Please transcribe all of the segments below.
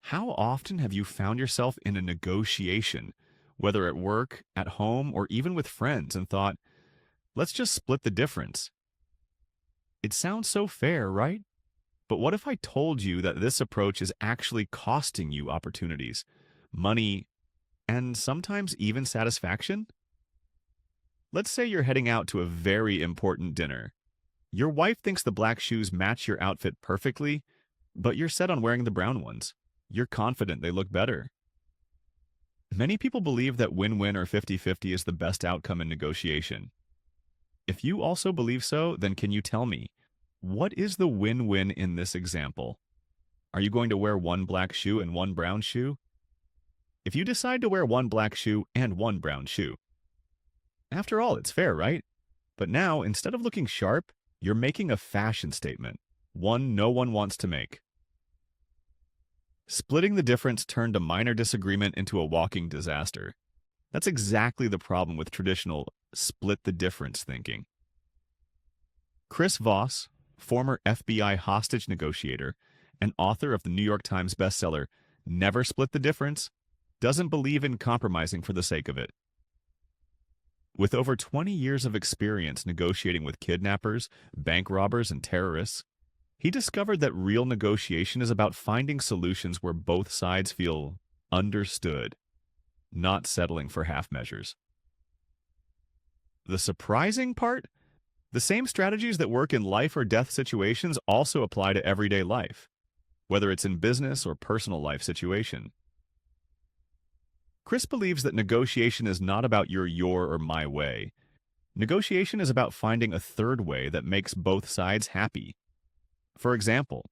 How often have you found yourself in a negotiation, whether at work, at home, or even with friends, and thought, let's just split the difference? It sounds so fair, right? But what if I told you that this approach is actually costing you opportunities, money, and sometimes even satisfaction? Let's say you're heading out to a very important dinner. Your wife thinks the black shoes match your outfit perfectly, but you're set on wearing the brown ones. You're confident they look better. Many people believe that win-win or 50-50 is the best outcome in negotiation. If you also believe so, then can you tell me, what is the win-win in this example? Are you going to wear one black shoe and one brown shoe? If you decide to wear one black shoe and one brown shoe, after all, it's fair, right? But now, instead of looking sharp, you're making a fashion statement, one no one wants to make. Splitting the difference turned a minor disagreement into a walking disaster. That's exactly the problem with traditional split the difference thinking. Chris Voss, former FBI hostage negotiator and author of the New York Times bestseller Never Split the Difference, doesn't believe in compromising for the sake of it. With over 20 years of experience negotiating with kidnappers, bank robbers, and terrorists, he discovered that real negotiation is about finding solutions where both sides feel understood, not settling for half measures. The surprising part? The same strategies that work in life or death situations also apply to everyday life, whether it's in business or personal life situation. Chris believes that negotiation is not about your or my way. Negotiation is about finding a third way that makes both sides happy. For example,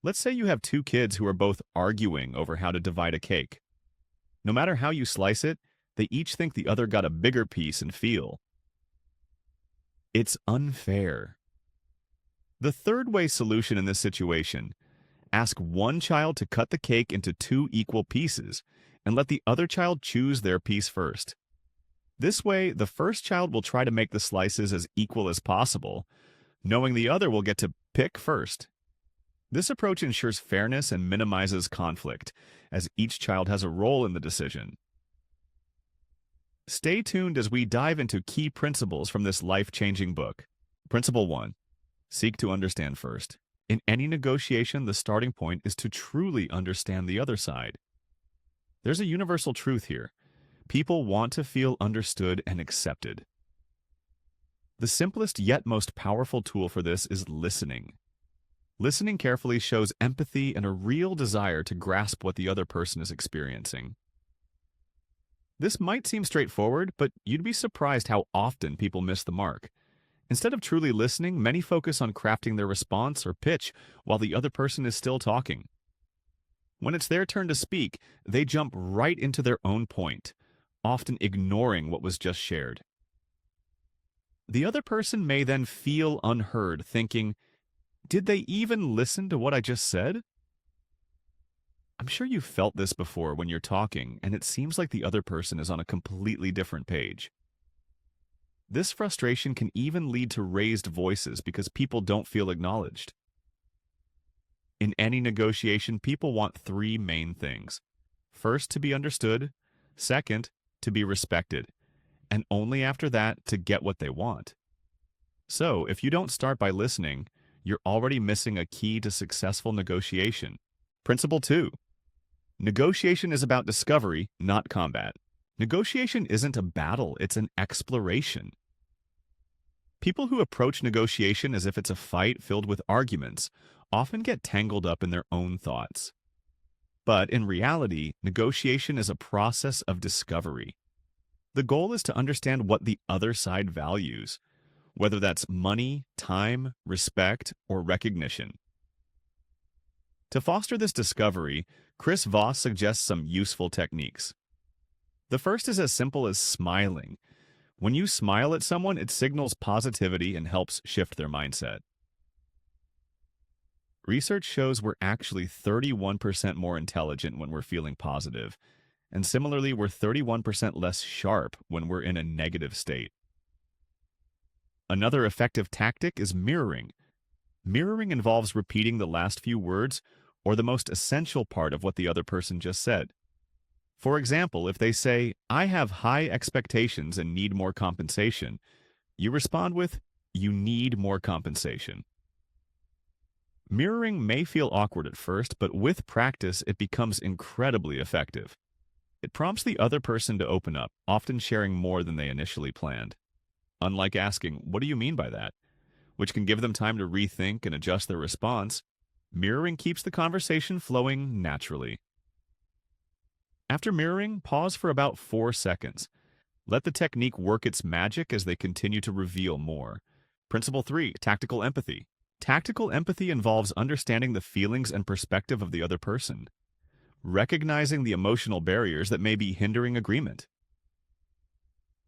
let's say you have two kids who are both arguing over how to divide a cake. No matter how you slice it, they each think the other got a bigger piece and feel. It's unfair. The third way solution in this situation: ask one child to cut the cake into two equal pieces and let the other child choose their piece first. This way, the first child will try to make the slices as equal as possible, knowing the other will get to pick first. This approach ensures fairness and minimizes conflict, as each child has a role in the decision. Stay tuned as we dive into key principles from this life-changing book. Principle 1. Seek to understand first. In any negotiation, the starting point is to truly understand the other side. There's a universal truth here. People want to feel understood and accepted. The simplest yet most powerful tool for this is listening. Listening carefully shows empathy and a real desire to grasp what the other person is experiencing. This might seem straightforward, but you'd be surprised how often people miss the mark. Instead of truly listening, many focus on crafting their response or pitch while the other person is still talking. When it's their turn to speak, they jump right into their own point, often ignoring what was just shared. The other person may then feel unheard, thinking, "Did they even listen to what I just said?" I'm sure you've felt this before when you're talking, and it seems like the other person is on a completely different page. This frustration can even lead to raised voices because people don't feel acknowledged. In any negotiation, people want three main things. First, to be understood. Second, to be respected. And only after that, to get what they want. So, if you don't start by listening, you're already missing a key to successful negotiation. Principle 2. Negotiation is about discovery, not combat. Negotiation isn't a battle, it's an exploration. People who approach negotiation as if it's a fight filled with arguments often get tangled up in their own thoughts. But in reality, negotiation is a process of discovery. The goal is to understand what the other side values, whether that's money, time, respect, or recognition. To foster this discovery, Chris Voss suggests some useful techniques. The first is as simple as smiling. When you smile at someone, it signals positivity and helps shift their mindset. Research shows we're actually 31% more intelligent when we're feeling positive, and similarly, we're 31% less sharp when we're in a negative state. Another effective tactic is mirroring. Mirroring involves repeating the last few words or the most essential part of what the other person just said. For example, if they say, "I have high expectations and need more compensation," you respond with, "You need more compensation." Mirroring may feel awkward at first, but with practice, it becomes incredibly effective. It prompts the other person to open up, often sharing more than they initially planned. Unlike asking, "What do you mean by that?" which can give them time to rethink and adjust their response, mirroring keeps the conversation flowing naturally. After mirroring, pause for about 4 seconds. Let the technique work its magic as they continue to reveal more. Principle 3, tactical empathy. Tactical empathy involves understanding the feelings and perspective of the other person, recognizing the emotional barriers that may be hindering agreement.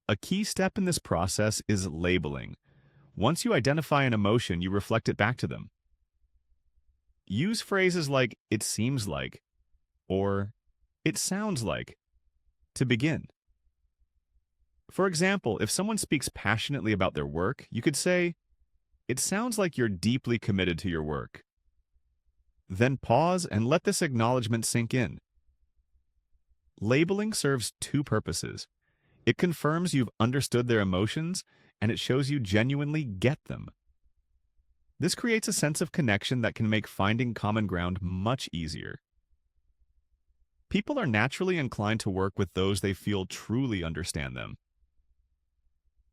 A key step in this process is labeling. Once you identify an emotion, you reflect it back to them. Use phrases like, "It seems like," or "It sounds like," to begin. For example, if someone speaks passionately about their work, you could say, "It sounds like you're deeply committed to your work." Then pause and let this acknowledgement sink in. Labeling serves two purposes. It confirms you've understood their emotions, and it shows you genuinely get them. This creates a sense of connection that can make finding common ground much easier. People are naturally inclined to work with those they feel truly understand them.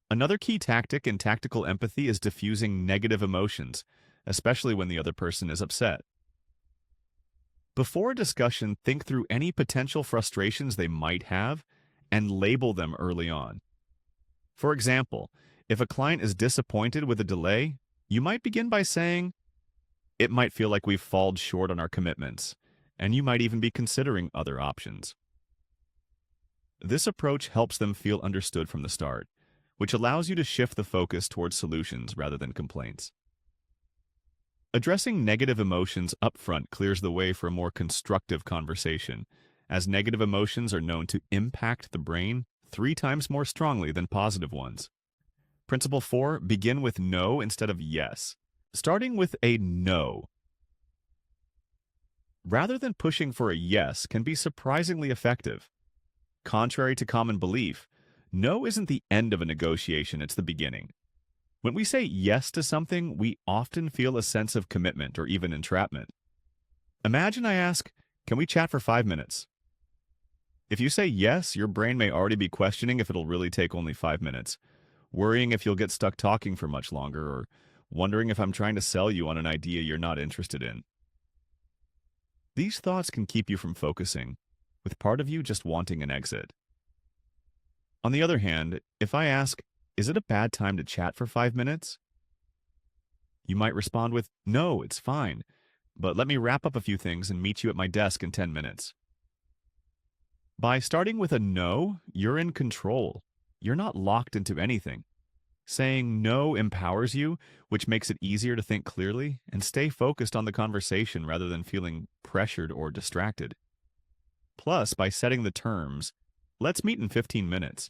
Another key tactic in tactical empathy is diffusing negative emotions, especially when the other person is upset. Before a discussion, think through any potential frustrations they might have and label them early on. For example, if a client is disappointed with a delay, you might begin by saying, "It might feel like we've fallen short on our commitments," and you might even be considering other options. This approach helps them feel understood from the start, which allows you to shift the focus towards solutions rather than complaints. Addressing negative emotions upfront clears the way for a more constructive conversation, as negative emotions are known to impact the brain 3 times more strongly than positive ones. Principle 4, begin with no instead of yes. Starting with a no, rather than pushing for a yes, can be surprisingly effective. Contrary to common belief, no isn't the end of a negotiation, it's the beginning. When we say yes to something, we often feel a sense of commitment or even entrapment. Imagine I ask, "Can we chat for 5 minutes?" If you say yes, your brain may already be questioning if it'll really take only 5 minutes, worrying if you'll get stuck talking for much longer, or wondering if I'm trying to sell you on an idea you're not interested in. These thoughts can keep you from focusing, with part of you just wanting an exit. On the other hand, if I ask, "Is it a bad time to chat for 5 minutes?" you might respond with, "No, it's fine, but let me wrap up a few things and meet you at my desk in 10 minutes. By starting with a no, you're in control. You're not locked into anything. Saying no empowers you, which makes it easier to think clearly and stay focused on the conversation rather than feeling pressured or distracted. Plus, by setting the terms, "Let's meet in 15 minutes,"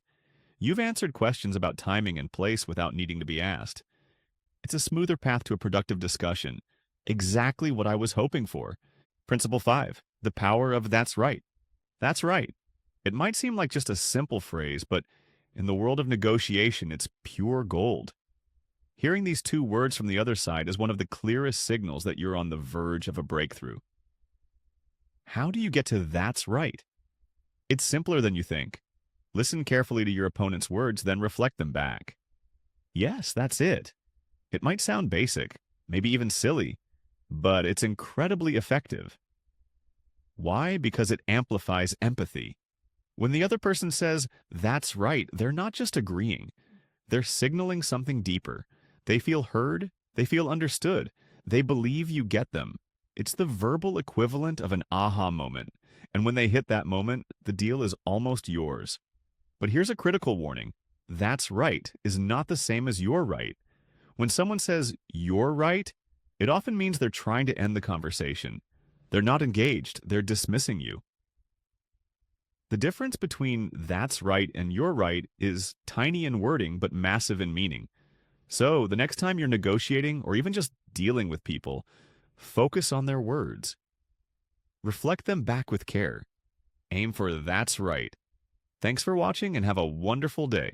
you've answered questions about timing and place without needing to be asked. It's a smoother path to a productive discussion. Exactly what I was hoping for. Principle 5, the power of "that's right." That's right. It might seem like just a simple phrase, but in the world of negotiation, it's pure gold. Hearing these two words from the other side is one of the clearest signals that you're on the verge of a breakthrough. How do you get to "that's right"? It's simpler than you think. Listen carefully to your opponent's words, then reflect them back. Yes, that's it. It might sound basic, maybe even silly, but it's incredibly effective. Why? Because it amplifies empathy. When the other person says, "That's right," they're not just agreeing. They're signaling something deeper. They feel heard, they feel understood, they believe you get them. It's the verbal equivalent of an aha moment, and when they hit that moment, the deal is almost yours. But here's a critical warning. "That's right" is not the same as "you're right." When someone says "you're right," it often means they're trying to end the conversation. They're not engaged, they're dismissing you. The difference between "that's right" and "you're right" is tiny in wording but massive in meaning. So, the next time you're negotiating or even just dealing with people, focus on their words. Reflect them back with care. Aim for that's right. Thanks for watching and have a wonderful day.